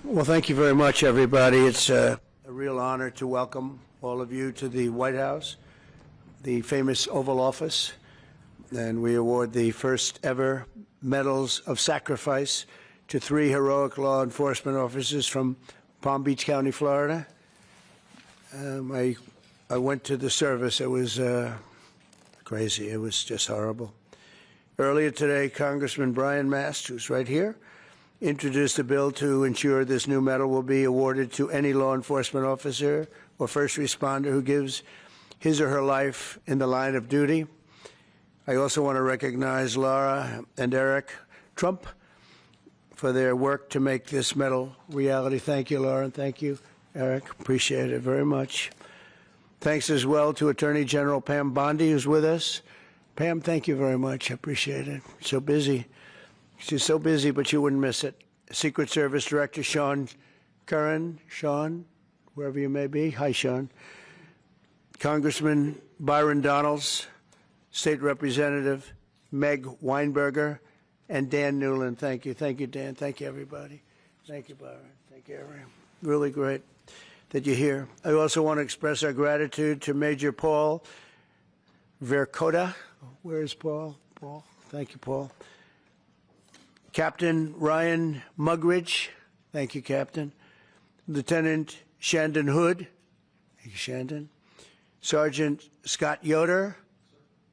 Well, thank you very much, everybody. It's a real honor to welcome all of you to the White House, the famous Oval Office, and we award the first ever Medals of Sacrifice to 3 heroic law enforcement officers from Palm Beach County, Florida. I went to the service. It was crazy. It was just horrible. Earlier today, Congressman Brian Mast, who's right here, introduced a bill to ensure this new medal will be awarded to any law enforcement officer or first responder who gives his or her life in the line of duty. I also want to recognize Laura and Eric Trump for their work to make this medal reality. Thank you, Laura, and thank you, Eric. Appreciate it very much. Thanks as well to Attorney General Pam Bondi, who's with us. Pam, thank you very much. I appreciate it. So busy. She's so busy, but you wouldn't miss it. Secret Service Director Sean Curran. Sean, wherever you may be. Hi, Sean. Congressman Byron Donalds, State Representative Meg Weinberger, and Dan Newland. Thank you. Thank you, Dan. Thank you, everybody. Thank you, Byron. Thank you, everyone. Really great that you're here. I also want to express our gratitude to Major Paul Vercoda. Where is Paul? Paul. Thank you, Paul. Captain Ryan Mugridge. Thank you, Captain. Lieutenant Shandon Hood. Thank you, Shandon. Sergeant Scott Yoder.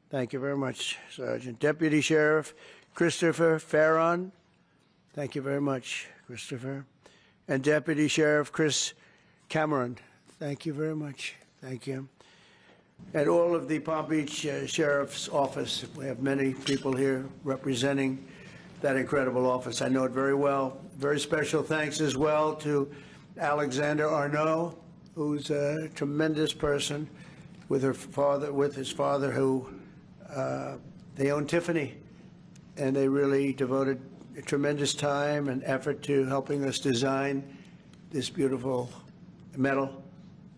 Thank you very much, Sergeant. Deputy Sheriff Christopher Farron. Thank you very much, Christopher. And Deputy Sheriff Chris Cameron. Thank you very much. Thank you. And all of the Palm Beach Sheriff's Office. We have many people here representing that incredible office. I know it very well. Very special thanks as well to Alexander Arnault, who's a tremendous person with his father, who they own Tiffany, and they really devoted a tremendous time and effort to helping us design this beautiful medal.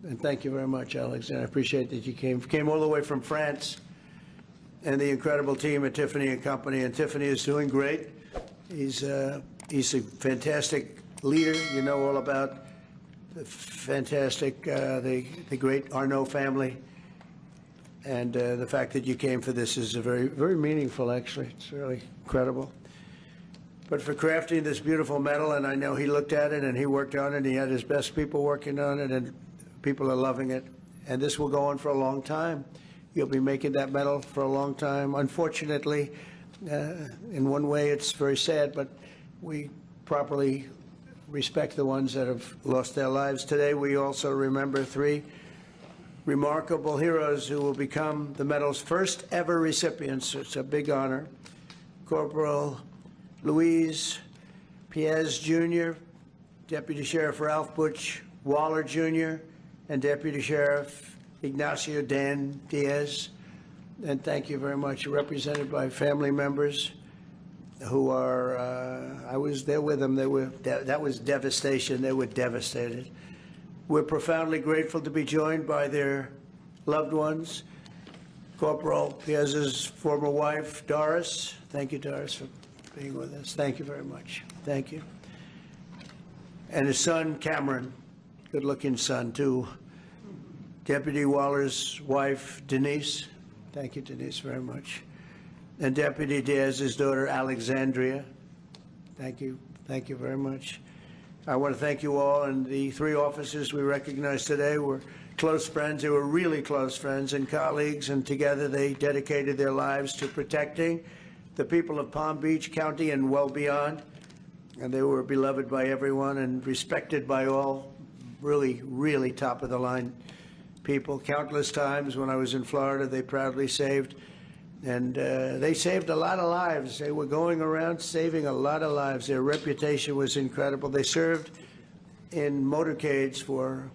And thank you very much, Alexander. I appreciate that you came all the way from France, and the incredible team at Tiffany and Company. And Tiffany is doing great. He's a fantastic leader. You know all about the fantastic, the great Arnault family. And the fact that you came for this is very, very meaningful, actually. It's really incredible. But for crafting this beautiful medal, and I know he looked at it and he worked on it, and he had his best people working on it, and people are loving it. And this will go on for a long time. You'll be making that medal for a long time. Unfortunately, in one way, it's very sad, but we properly respect the ones that have lost their lives. Today, we also remember 3 remarkable heroes who will become the medal's first ever recipients. It's a big honor. Corporal Luis Paez, Jr., Deputy Sheriff Ralph Butch Waller, Jr., and Deputy Sheriff Ignacio Dan Diaz. And thank you very much. You're represented by family members who are, I was there with them. That was devastation. They were devastated. We're profoundly grateful to be joined by their loved ones. Corporal Paez's former wife, Doris. Thank you, Doris, for being with us. Thank you very much. Thank you. And his son, Cameron, good-looking son, too. Deputy Waller's wife, Denise. Thank you, Denise, very much. And Deputy Diaz's daughter, Alexandria. Thank you. Thank you very much. I want to thank you all. And the 3 officers we recognize today were close friends. They were really close friends and colleagues, and together they dedicated their lives to protecting the people of Palm Beach County and well beyond. And they were beloved by everyone and respected by all. Really, really top-of-the-line people. Countless times when I was in Florida, they proudly saved, and they saved a lot of lives. They were going around saving a lot of lives. Their reputation was incredible. They served in motorcades for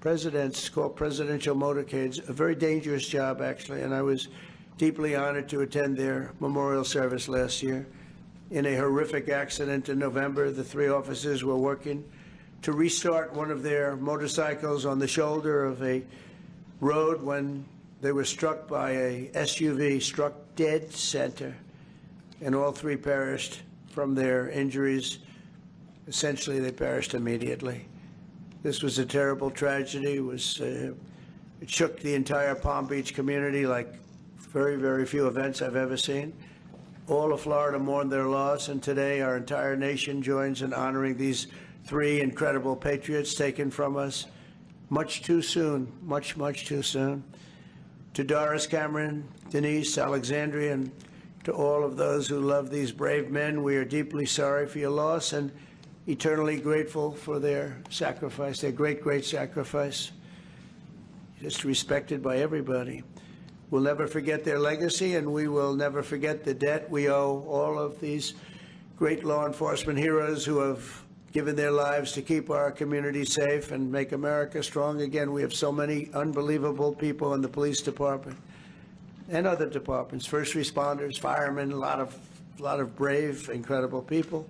presidents, called presidential motorcades, a very dangerous job, actually, and I was deeply honored to attend their memorial service last year. In a horrific accident in November, the 3 officers were working to restart one of their motorcycles on the shoulder of a road when they were struck by a SUV, struck dead center, and all 3 perished from their injuries. Essentially, they perished immediately. This was a terrible tragedy. It shook the entire Palm Beach community like very, very few events I've ever seen. All of Florida mourned their loss, and today our entire nation joins in honoring these three incredible patriots taken from us much too soon, much, much too soon. To Doris, Cameron, Denise, Alexandria, and to all of those who love these brave men, we are deeply sorry for your loss and eternally grateful for their sacrifice, their great, great sacrifice, just respected by everybody. We'll never forget their legacy, and we will never forget the debt we owe all of these great law enforcement heroes who have given their lives to keep our community safe and make America strong again. We have so many unbelievable people in the police department and other departments, first responders, firemen, a lot of brave, incredible people.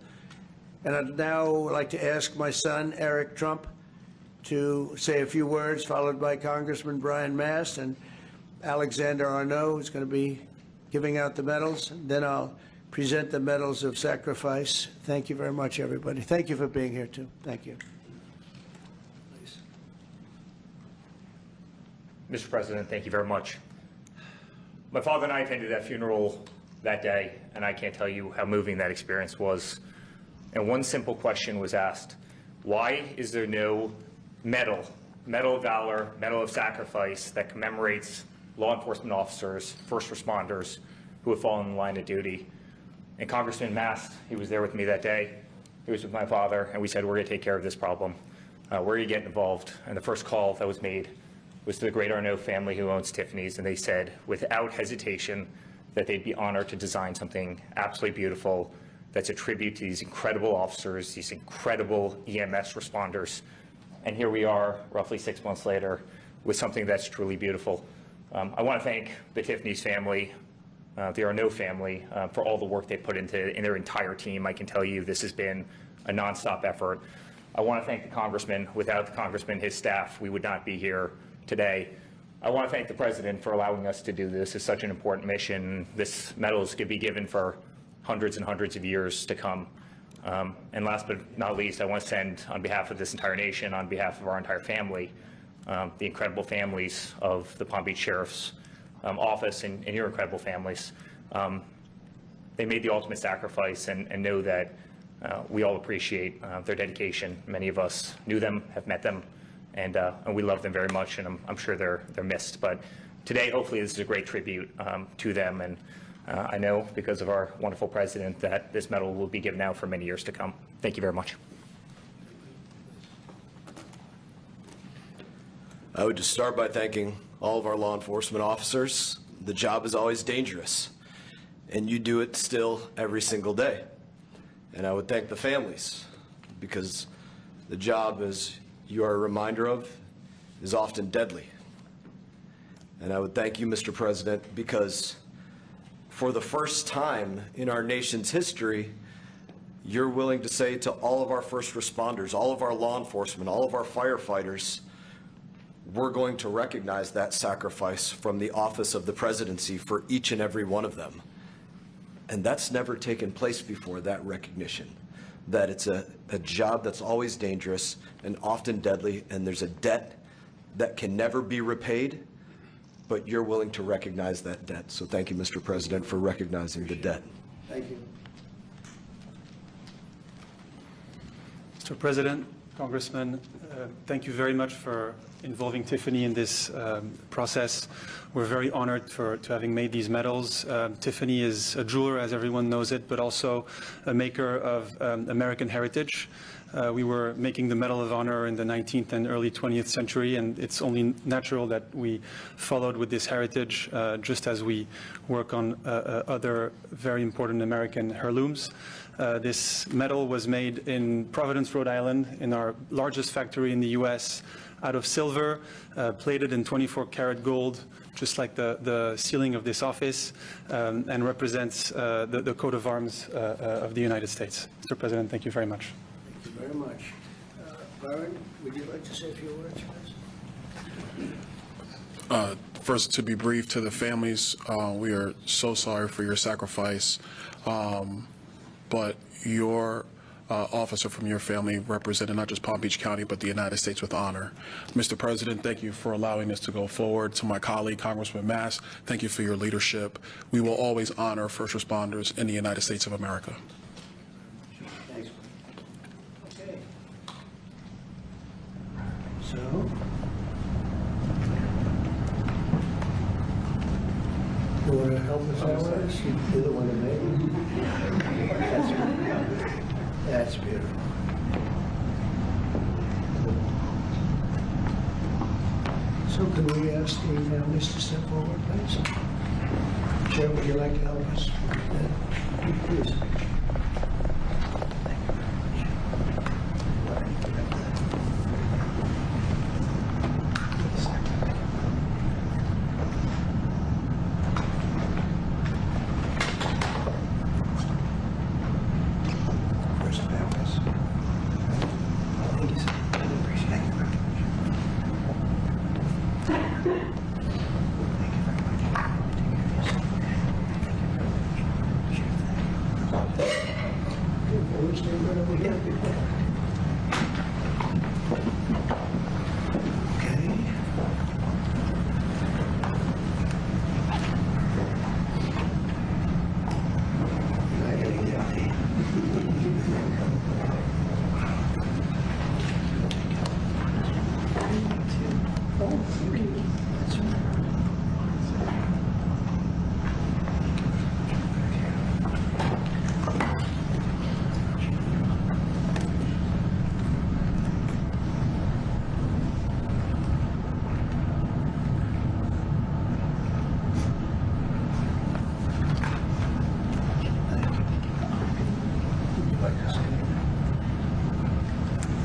And I'd now like to ask my son, Eric Trump, to say a few words, followed by Congressman Brian Mast and Alexander Arnault, who's going to be giving out the medals. Then I'll present the medals of sacrifice. Thank you very much, everybody. Thank you for being here, too. Thank you. Please. Mr. President, thank you very much. My father and I attended that funeral that day, and I can't tell you how moving that experience was. And one simple question was asked: why is there no medal of valor, medal of sacrifice that commemorates law enforcement officers, first responders who have fallen in the line of duty? And Congressman Mast, he was there with me that day. He was with my father, and we said, we're going to take care of this problem. We're going to get involved. And the first call that was made was to the great Arnault family who owns Tiffany's, and they said, without hesitation, that they'd be honored to design something absolutely beautiful that's a tribute to these incredible officers, these incredible EMS responders. And here we are, roughly 6 months later, with something that's truly beautiful. I want to thank the Tiffany's family, the Arnault family, for all the work they put in their entire team. I can tell you this has been a nonstop effort. I want to thank the Congressman. Without the Congressman, his staff, we would not be here today. I want to thank the President for allowing us to do this. It's such an important mission. This medal is going to be given for hundreds and hundreds of years to come. And last but not least, I want to send, on behalf of this entire nation, on behalf of our entire family, the incredible families of the Palm Beach Sheriff's Office and your incredible families. They made the ultimate sacrifice, and know that we all appreciate their dedication. Many of us knew them, have met them, and we love them very much, and I'm sure they're missed. But today, hopefully, this is a great tribute to them, and I know, because of our wonderful President, that this medal will be given out for many years to come. Thank you very much. I would just start by thanking all of our law enforcement officers. The job is always dangerous, and you do it still every single day. And I would thank the families, because the job, as you are a reminder of, is often deadly. And I would thank you, Mr. President, because for the first time in our nation's history, you're willing to say to all of our first responders, all of our law enforcement, all of our firefighters, we're going to recognize that sacrifice from the office of the presidency for each and every one of them. And that's never taken place before, that recognition, that it's a job that's always dangerous and often deadly, and there's a debt that can never be repaid, but you're willing to recognize that debt. So thank you, Mr. President, for recognizing the debt. Thank you. Mr. President, Congressman, thank you very much for involving Tiffany in this process. We're very honored to having made these medals. Tiffany is a jeweler, as everyone knows it, but also a maker of American heritage. We were making the Medal of Honor in the 19th and early 20th century, and it's only natural that we followed with this heritage, just as we work on other very important American heirlooms. This medal was made in Providence, Rhode Island, in our largest factory in the U.S., out of silver, plated in 24-karat gold, just like the ceiling of this office, and represents the coat of arms of the United States. Mr. President, thank you very much. Thank you very much. Byron, would you like to say a few words, please? First, to be brief, to the families, we are so sorry for your sacrifice, but your officer from your family represented not just Palm Beach County, but the United States with honor. Mr. President, thank you for allowing this to go forward. To my colleague, Congressman Mass, thank you for your leadership. We will always honor first responders in the United States of America. Thanks. Okay. So, you want to help us out with this? You're the one that made it. That's beautiful. So can we ask the families to step forward, please? Chair, would you like to help us? Please.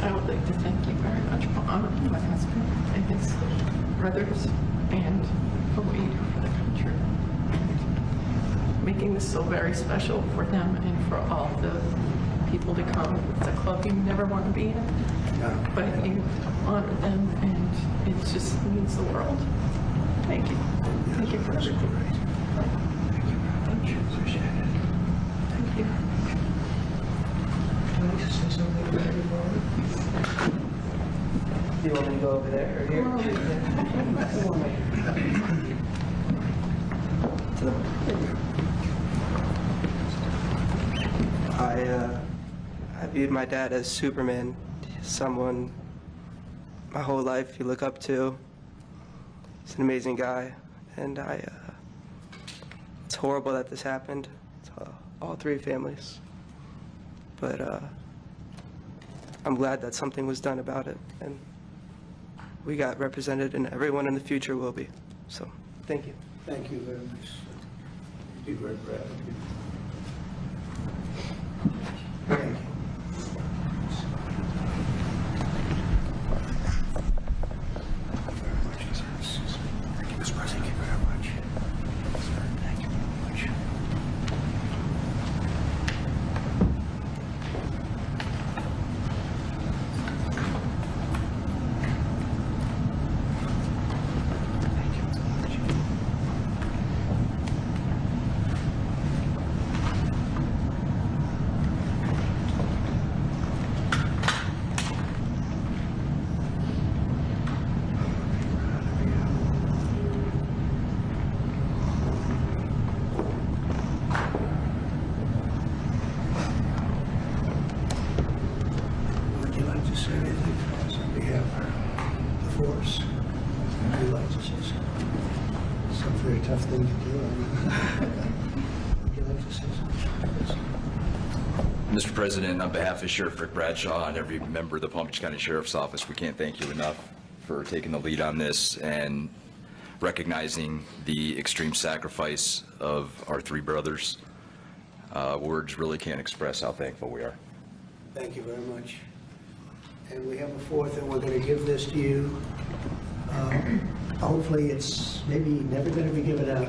I would like to thank you very much for honoring my husband and his brothers and for what you do for the country. Making this so very special for them and for all the people to come. It's a club you never want to be in, but you honor them and it just means the world. Thank you. Thank you for everything. Thank you. Appreciate it. Thank you. Can I just say something about everybody? Do you want me to go over there or here? To the- I viewed my dad as Superman, someone my whole life you look up to. He's an amazing guy, and it's horrible that this happened to all three families. But I'm glad that something was done about it, and we got represented, and everyone in the future will be. So, thank you. Thank you very much. Be very proud of you. Thank you. Thank you, Mr. President. Thank you very much. Thank you very much. Would you like to say anything for us on behalf of the force? Would you like to say something? It's a very tough thing to do. Would you like to say something? Mr. President, on behalf of Sheriff Rick Bradshaw and every member of the Palm Beach County Sheriff's Office, we can't thank you enough for taking the lead on this and recognizing the extreme sacrifice of our three brothers. Words really can't express how thankful we are. Thank you very much. And we have a fourth, and we're going to give this to you. Hopefully, it's maybe never going to be given out.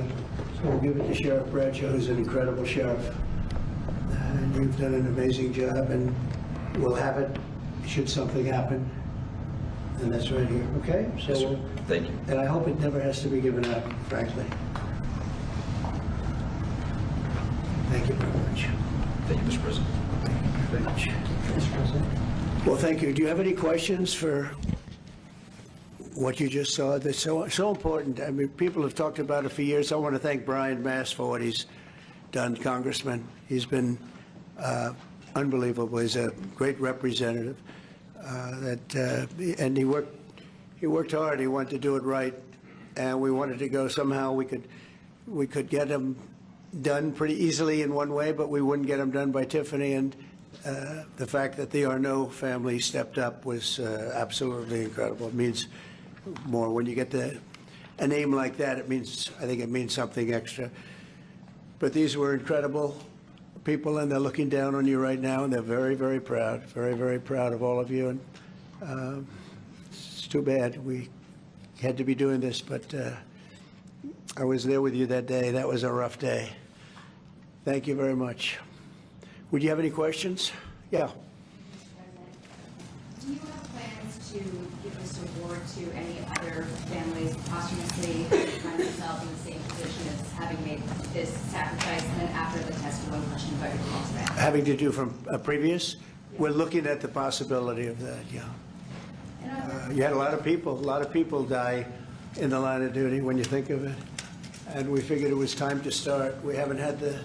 So we'll give it to Sheriff Bradshaw, who's an incredible sheriff. And you've done an amazing job, and we'll have it should something happen. And that's right here, okay? So, Yes, sir. Thank you. and I hope it never has to be given out, frankly. Thank you very much. Thank you, Mr. President. Thank you. much. Well, thank you. Do you have any questions for what you just saw? That's so important. I mean, people have talked about it for years. I want to thank Brian Mass for what he's done, Congressman. He's been unbelievable. He's a great representative. And he worked hard. He wanted to do it right, and we wanted to go somehow. We could get him done pretty easily in one way, but we wouldn't get him done by Tiffany. And the fact that the Arnault family stepped up was absolutely incredible. It means more when you get a name like that. I think it means something extra. But these were incredible people, and they're looking down on you right now, and they're very, very proud, very, very proud of all of you. And it's too bad we had to be doing this, but I was there with you that day. That was a rough day. Thank you very much. Would you have any questions? Yeah. Do you have plans to give this award to any other families posthumously who find themselves in the same position as having made this sacrifice, and then after the test, one question about your cause back? Having to do from a previous? We're looking at the possibility of that, yeah. You had a lot of people die in the line of duty when you think of it. And we figured it was time to start. We haven't had the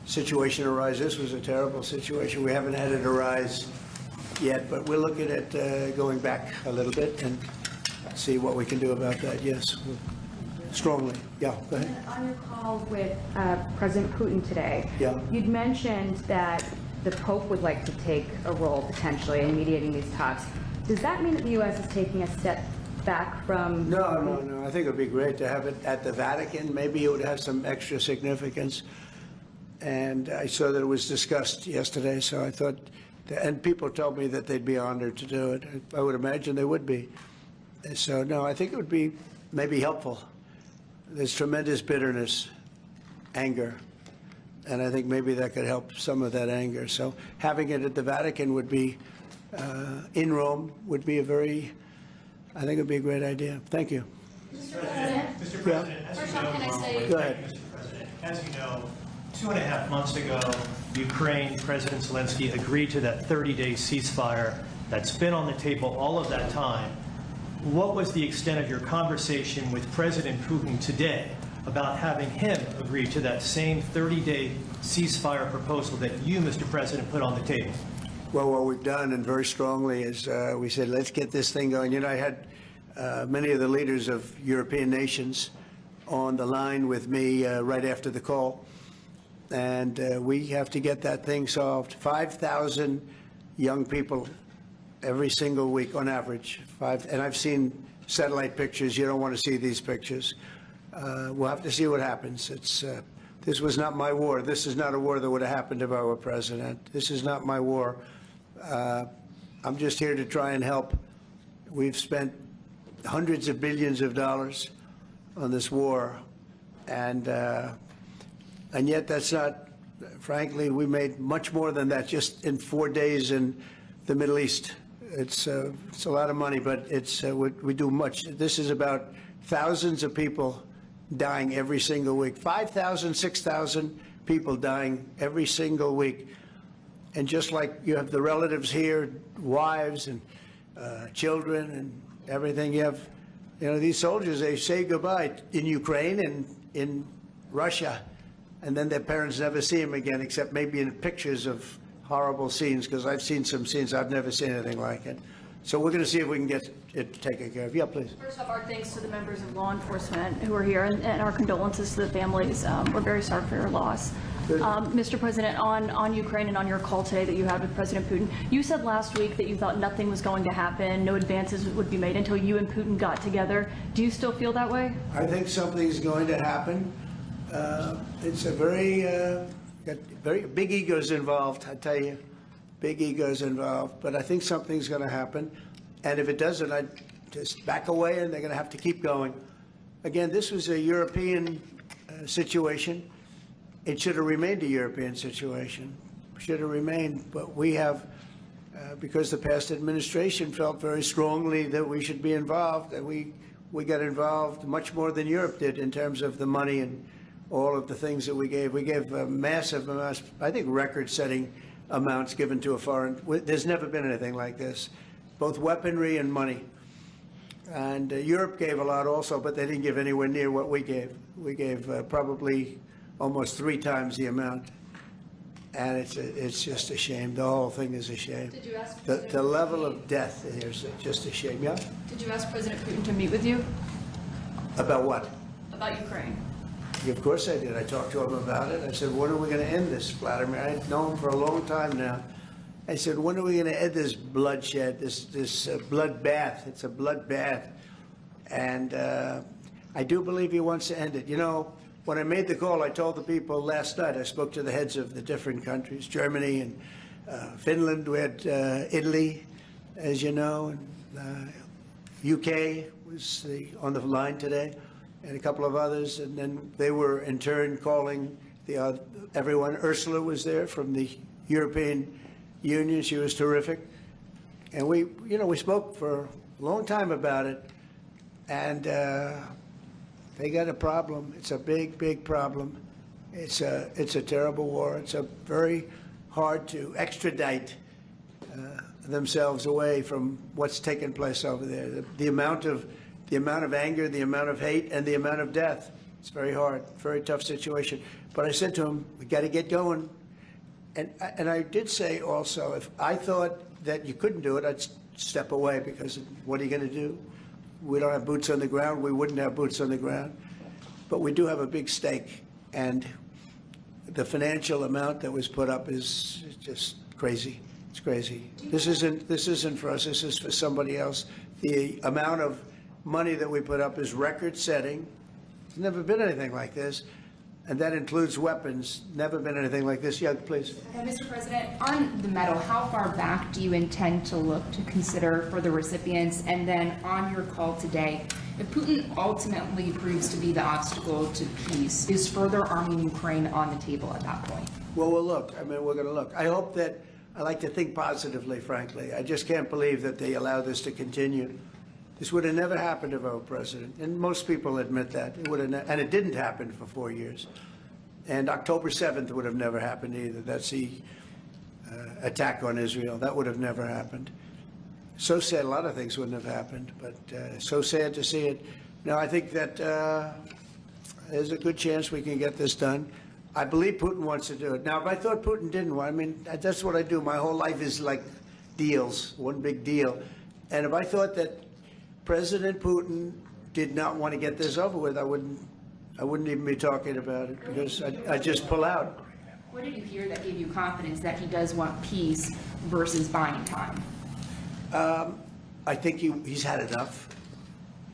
situation arise. This was a terrible situation. We haven't had it arise yet, but we're looking at going back a little bit and see what we can do about that. Yes, strongly. Yeah, go ahead. On your call with President Putin today, Yeah. you'd mentioned that the Pope would like to take a role potentially in mediating these talks. Does that mean that the U.S. is taking a step back from? No. I think it would be great to have it at the Vatican. Maybe it would have some extra significance. And I saw that it was discussed yesterday, so I thought, and people told me that they'd be honored to do it. I would imagine they would be. So, no, I think it would be maybe helpful. There's tremendous bitterness, anger, and I think maybe that could help some of that anger. So having it at the Vatican would be, in Rome, would be I think it would be a great idea. Thank you. Mr. President, as you know, Go ahead. Mr. President, as you know, 2.5 months ago, Ukraine President Zelensky agreed to that 30-day ceasefire that's been on the table all of that time. What was the extent of your conversation with President Putin today about having him agree to that same 30-day ceasefire proposal that you, Mr. President, put on the table? Well, what we've done, and very strongly, is we said, let's get this thing going. You know, I had many of the leaders of European nations on the line with me right after the call, and we have to get that thing solved. 5,000 young people every single week on average. And I've seen satellite pictures. You don't want to see these pictures. We'll have to see what happens. This was not my war. This is not a war that would have happened if I were president. This is not my war. I'm just here to try and help. We've spent hundreds of billions of dollars on this war, and yet that's not, frankly, we made much more than that just in 4 days in the Middle East. It's a lot of money, but we do much. This is about thousands of people dying every single week. 5,000, 6,000 people dying every single week. And just like you have the relatives here, wives and children and everything, you have, these soldiers, they say goodbye in Ukraine and in Russia, and then their parents never see them again, except maybe in pictures of horrible scenes, because I've seen some scenes, I've never seen anything like it. So we're going to see if we can get it taken care of. Yeah, please. First off, our thanks to the members of law enforcement who are here, and our condolences to the families. We're very sorry for your loss. Mr. President, on Ukraine and on your call today that you had with President Putin, you said last week that you thought nothing was going to happen, no advances would be made until you and Putin got together. Do you still feel that way? I think something's going to happen. It's a very big egos involved, I tell you. Big egos involved, but I think something's going to happen. And if it doesn't, I'd just back away, and they're going to have to keep going. Again, this was a European situation. It should have remained a European situation. Should have remained, but we have, because the past administration felt very strongly that we should be involved, and we got involved much more than Europe did in terms of the money and all of the things that we gave. We gave a massive, I think, record-setting amounts given to a foreign. There's never been anything like this, both weaponry and money. And Europe gave a lot also, but they didn't give anywhere near what we gave. We gave probably almost 3 times the amount. And it's just a shame. The whole thing is a shame. Did you ask The level of death here is just a shame. Yeah? Did you ask President Putin to meet with you About what? about Ukraine? Of course I did. I talked to him about it. I said, when are we going to end this, Vladimir? I've known him for a long time now. I said, when are we going to end this bloodshed, this bloodbath? It's a bloodbath. And I do believe he wants to end it. You know, when I made the call, I told the people last night, I spoke to the heads of the different countries, Germany and Finland. We had Italy, as you know, and UK was on the line today, and a couple of others. And then they were in turn calling everyone. Ursula was there from the European Union. She was terrific. And we spoke for a long time about it. And they got a problem. It's a big, big problem. It's a terrible war. It's a very hard to extradite themselves away from what's taking place over there. The amount of anger, the amount of hate, and the amount of death. It's very hard, very tough situation. But I said to him, we got to get going. And I did say also, if I thought that you couldn't do it, I'd step away, because what are you going to do? We don't have boots on the ground. We wouldn't have boots on the ground. But we do have a big stake. And the financial amount that was put up is just crazy. It's crazy. This isn't for us. This is for somebody else. The amount of money that we put up is record-setting. There's never been anything like this. And that includes weapons. Never been anything like this. Yeah, please. Mr. President, on the medal, how far back do you intend to look to consider for the recipients? And then on your call today, if Putin ultimately proves to be the obstacle to peace, is further arming Ukraine on the table at that point? Well, we'll look. I mean, we're going to look. I hope that, I like to think positively, frankly. I just can't believe that they allow this to continue. This would have never happened if I were president, and most people admit that. It would have, and it didn't happen for 4 years. And October 7th would have never happened either. That's the attack on Israel. That would have never happened. So sad, a lot of things wouldn't have happened, but so sad to see it. Now, I think that there's a good chance we can get this done. I believe Putin wants to do it. Now, if I thought Putin didn't want, I mean, that's what I do. My whole life is like deals, one big deal. And if I thought that President Putin did not want to get this over with, I wouldn't even be talking about it, because I'd just pull out. What did you hear that gave you confidence that he does want peace versus buying time? I think he's had enough.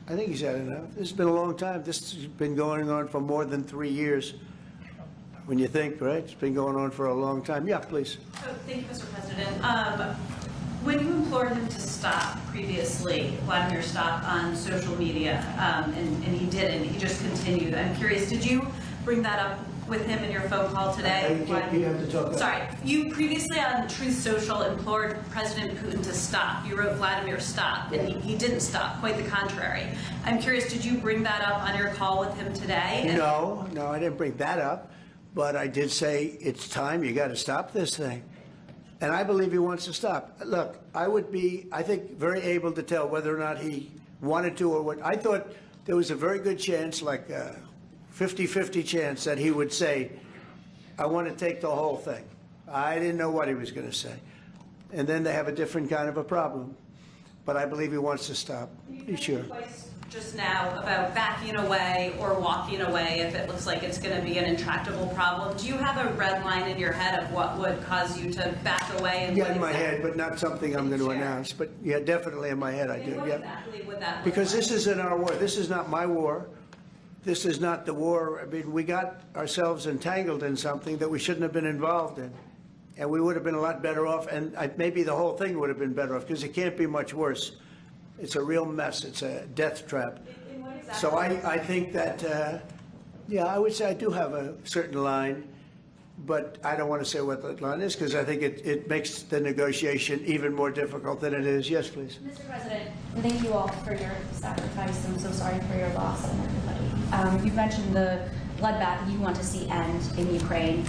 I think he's had enough. This has been a long time. This has been going on for more than 3 years. When you think, right? It's been going on for a long time. Yeah, please. Oh, thank you, Mr. President. When you implored him to stop previously, Vladimir stopped on social media, and he didn't. He just continued. I'm curious, did you bring that up with him in your phone call today? You have to talk. Sorry. You previously on Truth Social implored President Putin to stop. You wrote Vladimir stop, and he didn't stop. Quite the contrary. I'm curious, did you bring that up on your call with him today? No, I didn't bring that up. But I did say, it's time. You got to stop this thing. And I believe he wants to stop. Look, I would be, I think, very able to tell whether or not he wanted to or what. I thought there was a very good chance, like a 50-50 chance, that he would say, I want to take the whole thing. I didn't know what he was going to say. And then they have a different kind of a problem. But I believe he wants to stop. You sure. Just now about backing away or walking away if it looks like it's going to be an intractable problem. Do you have a red line in your head of what would cause you to back away? And yeah, in my head, but not something I'm going to announce. But yeah, definitely in my head I do. Yeah. Exactly would that look because like? This isn't our war. This is not my war. This is not the war. I mean, we got ourselves entangled in something that we shouldn't have been involved in. And we would have been a lot better off. And maybe the whole thing would have been better off, because it can't be much worse. It's a real mess. It's a death trap. So I think that, yeah, I would say I do have a certain line, but I don't want to say what that line is, because I think it makes the negotiation even more difficult than it is. Yes, please. Mr. President, thank you all for your sacrifice. I'm so sorry for your loss and everybody. You mentioned the bloodbath you want to see end in Ukraine.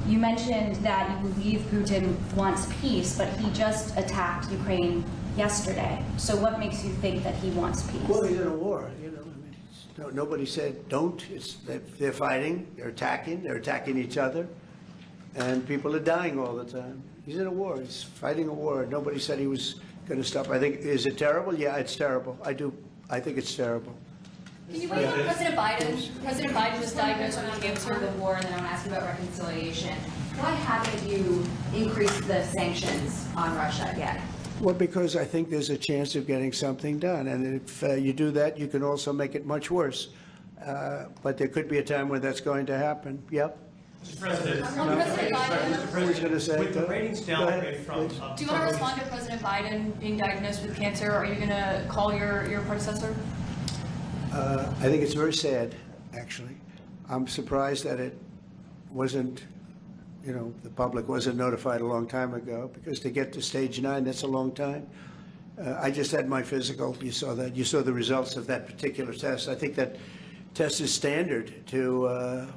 You mentioned that you believe Putin wants peace, but he just attacked Ukraine yesterday. So what makes you think that he wants peace? Well, he's in a war, you know. I mean, nobody said don't. They're fighting, they're attacking each other, and people are dying all the time. He's in a war. He's fighting a war. Nobody said he was going to stop. I think, is it terrible? Yeah, it's terrible. I think it's terrible. Can you wait on President Biden? President Biden was diagnosed with cancer, the war, and then I'm asking about reconciliation. Why haven't you increased the sanctions on Russia yet? Well, because I think there's a chance of getting something done. And if you do that, you can also make it much worse. But there could be a time when that's going to happen. Yep. Mr. President, Who's going to say with the ratings downgrade from... Do you want to respond to President Biden being diagnosed with cancer? Are you going to call your predecessor? I think it's very sad, actually. I'm surprised that it wasn't, you know, the public wasn't notified a long time ago, because to get to stage 9, that's a long time. I just had my physical. You saw that. You saw the results of that particular test. I think that test is standard to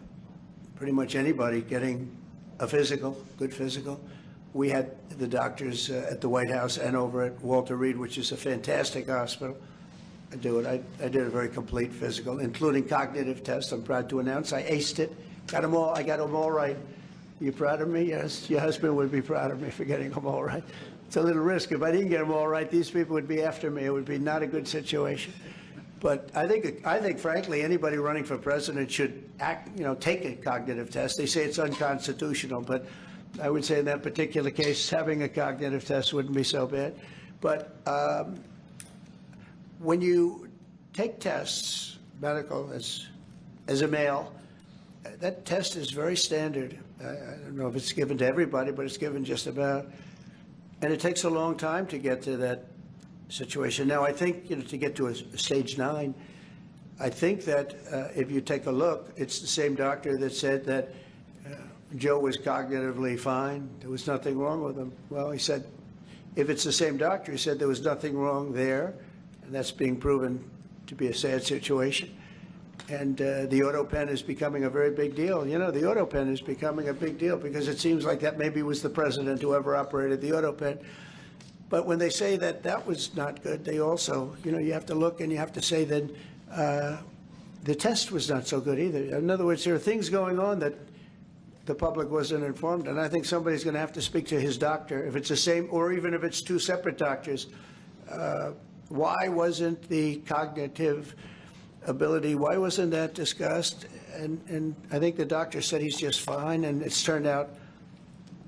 pretty much anybody getting a physical, good physical. We had the doctors at the White House and over at Walter Reed, which is a fantastic hospital. I did a very complete physical, including cognitive tests. I'm proud to announce I aced it. Got them all. I got them all right. You proud of me? Yes. Your husband would be proud of me for getting them all right. It's a little risk. If I didn't get them all right, these people would be after me. It would be not a good situation. But I think, frankly, anybody running for president should take a cognitive test. They say it's unconstitutional, but I would say in that particular case, having a cognitive test wouldn't be so bad. But when you take tests, medical, as a male, that test is very standard. I don't know if it's given to everybody, but it's given just about. And it takes a long time to get to that situation. Now, I think, to get to a stage 9, I think that if you take a look, it's the same doctor that said that Joe was cognitively fine. There was nothing wrong with him. Well, he said, if it's the same doctor, he said there was nothing wrong there, and that's being proven to be a sad situation. And the auto pen is becoming a very big deal. The auto pen is becoming a big deal because it seems like that maybe was the president who ever operated the auto pen. But when they say that that was not good, they also, you have to look and you have to say that the test was not so good either. In other words, there are things going on that the public wasn't informed, and I think somebody's going to have to speak to his doctor, if it's the same, or even if it's 2 separate doctors. Why wasn't the cognitive ability, why wasn't that discussed? And I think the doctor said he's just fine, and it's turned out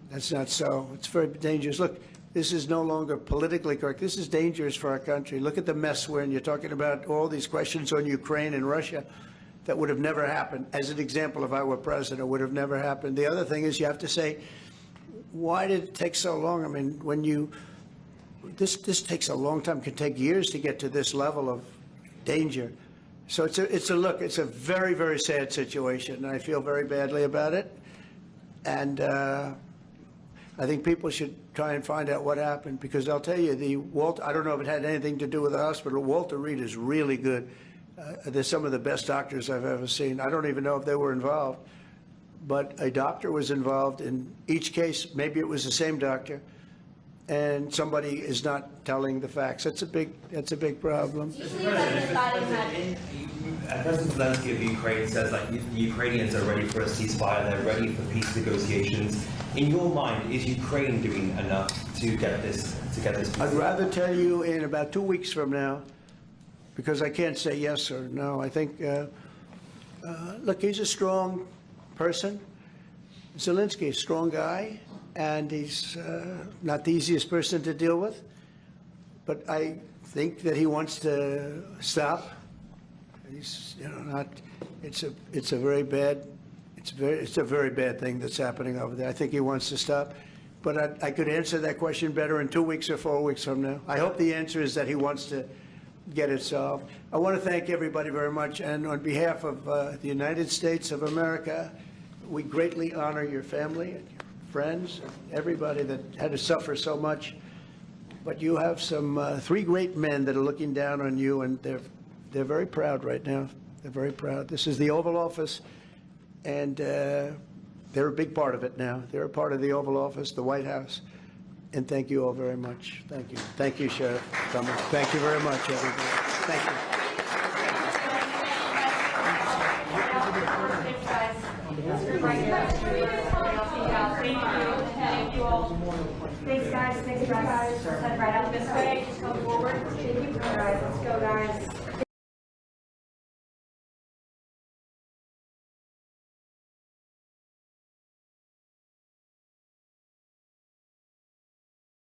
that's not so. It's very dangerous. Look, this is no longer politically correct. This is dangerous for our country. Look at the mess we're in. You're talking about all these questions on Ukraine and Russia that would have never happened. As an example, if I were president, it would have never happened. The other thing is you have to say, why did it take so long? I mean, when this takes a long time, can take years to get to this level of danger. So it's a very, very sad situation, and I feel very badly about it. And I think people should try and find out what happened, because I'll tell you, I don't know if it had anything to do with the hospital. Walter Reed is really good. They're some of the best doctors I've ever seen. I don't even know if they were involved, but a doctor was involved in each case. Maybe it was the same doctor, and somebody is not telling the facts. That's a big problem. President Zelensky of Ukraine says the Ukrainians are ready for a ceasefire, they're ready for peace negotiations. In your mind, is Ukraine doing enough to get this? I'd rather tell you in about 2 weeks from now, because I can't say yes or no. I think, look, he's a strong person. Zelensky, a strong guy, and he's not the easiest person to deal with. But I think that he wants to stop. He's, not. It's a very bad thing that's happening over there. I think he wants to stop. But I could answer that question better in 2 weeks or 4 weeks from now. I hope the answer is that he wants to get it solved. I want to thank everybody very much, and on behalf of the United States of America, we greatly honor your family and your friends, and everybody that had to suffer so much. But you have some 3 great men that are looking down on you, and they're very proud right now. They're very proud. This is the Oval Office, and they're a big part of it now. They're a part of the Oval Office, the White House. And thank you all very much. Thank you. Thank you, Sheriff. Thank you very much, everybody. Thank you. Thank you all. Thanks, guys. Thanks, guys. Head right out this way. Just go forward. Thank you. All right, let's go, guys.